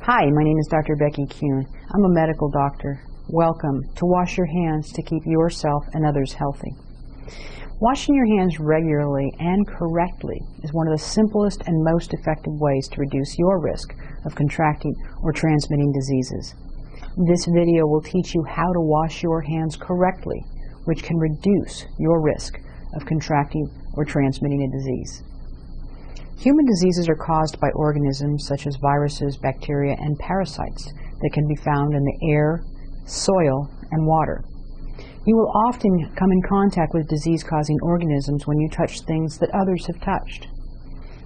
Hi, my name is Dr. Becky Kuhn. I'm a medical doctor. Welcome to Wash Your Hands to keep yourself and others healthy. Washing your hands regularly and correctly is one of the simplest and most effective ways to reduce your risk of contracting or transmitting diseases. This video will teach you how to wash your hands correctly, which can reduce your risk of contracting or transmitting a disease. Human diseases are caused by organisms such as viruses, bacteria, and parasites that can be found in the air, soil, and water. You will often come in contact with disease-causing organisms when you touch things that others have touched.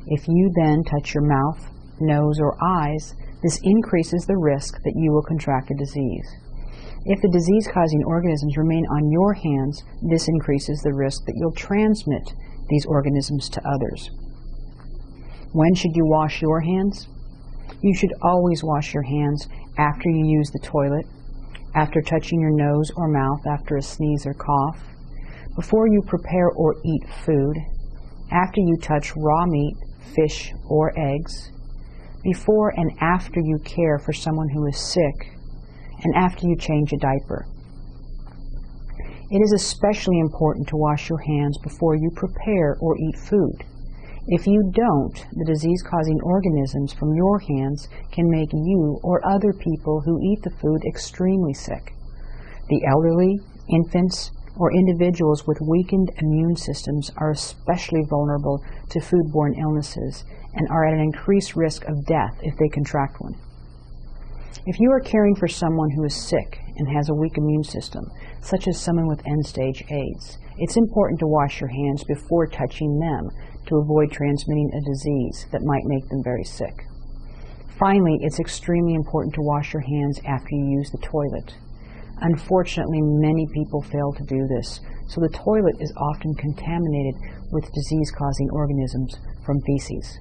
If you then touch your mouth, nose, or eyes, this increases the risk that you will contract a disease. If the disease-causing organisms remain on your hands, this increases the risk that you'll transmit these organisms to others. When should you wash your hands? You should always wash your hands after you use the toilet, after touching your nose or mouth after a sneeze or cough, before you prepare or eat food, after you touch raw meat, fish, or eggs, before and after you care for someone who is sick, and after you change a diaper. It is especially important to wash your hands before you prepare or eat food. If you don't, the disease-causing organisms from your hands can make you or other people who eat the food extremely sick. The elderly, infants, or individuals with weakened immune systems are especially vulnerable to foodborne illnesses and are at an increased risk of death if they contract one. If you are caring for someone who is sick and has a weak immune system, such as someone with end-stage AIDS, it's important to wash your hands before touching them to avoid transmitting a disease that might make them very sick. Finally, it's extremely important to wash your hands after you use the toilet. Unfortunately, many people fail to do this, so the toilet is often contaminated with disease-causing organisms from feces.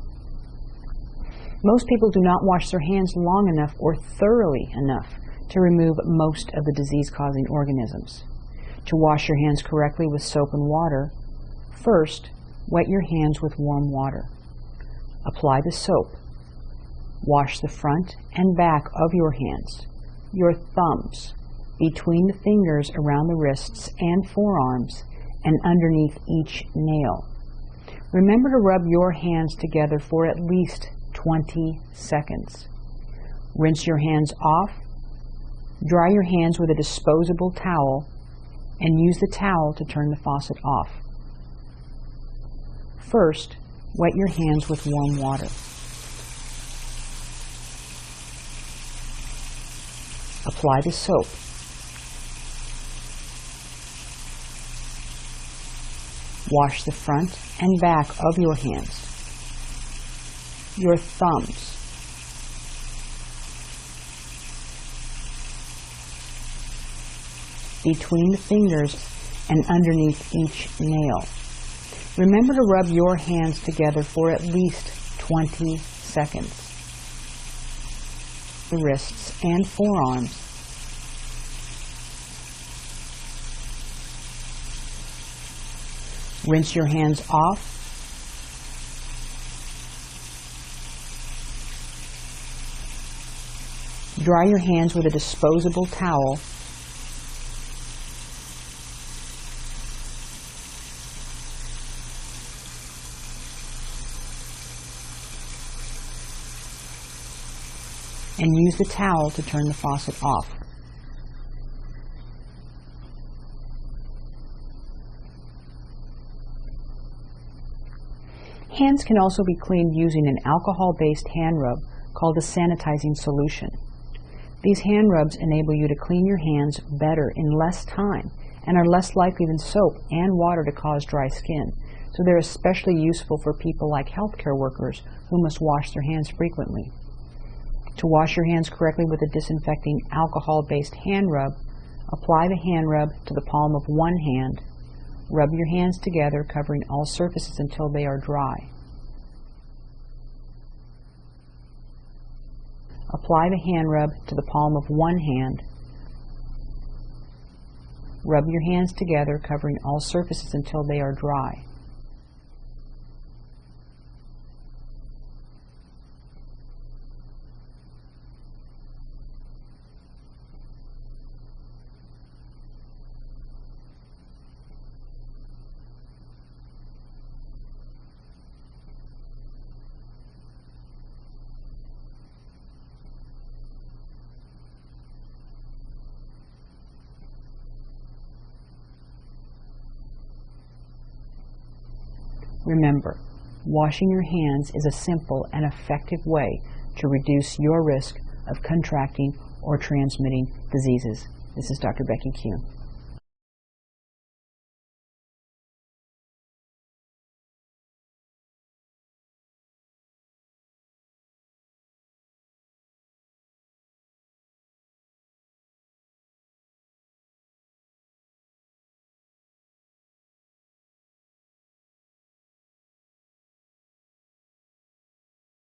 Most people do not wash their hands long enough or thoroughly enough to remove most of the disease-causing organisms. To wash your hands correctly with soap and water, first, wet your hands with warm water. Apply the soap. Wash the front and back of your hands, your thumbs, between the fingers around the wrists and forearms, and underneath each nail. Remember to rub your hands together for at least 20 seconds. Rinse your hands off. Dry your hands with a disposable towel and use the towel to turn the faucet off. First, wet your hands with warm water. Apply the soap. Wash the front and back of your hands, your thumbs, between the fingers and underneath each nail. Remember to rub your hands together for at least 20 seconds. The wrists and forearms. Rinse your hands off. Dry your hands with a disposable towel and use the towel to turn the faucet off. Hands can also be cleaned using an alcohol-based hand rub called a sanitizing solution. These hand rubs enable you to clean your hands better in less time and are less likely than soap and water to cause dry skin, so they're especially useful for people like healthcare workers who must wash their hands frequently. To wash your hands correctly with a disinfecting alcohol-based hand rub, apply the hand rub to the palm of one hand. Rub your hands together, covering all surfaces until they are dry. Apply the hand rub to the palm of one hand. Rub your hands together, covering all surfaces until they are dry. Remember, washing your hands is a simple and effective way to reduce your risk of contracting or transmitting diseases. This is Dr. Becky Kuhn.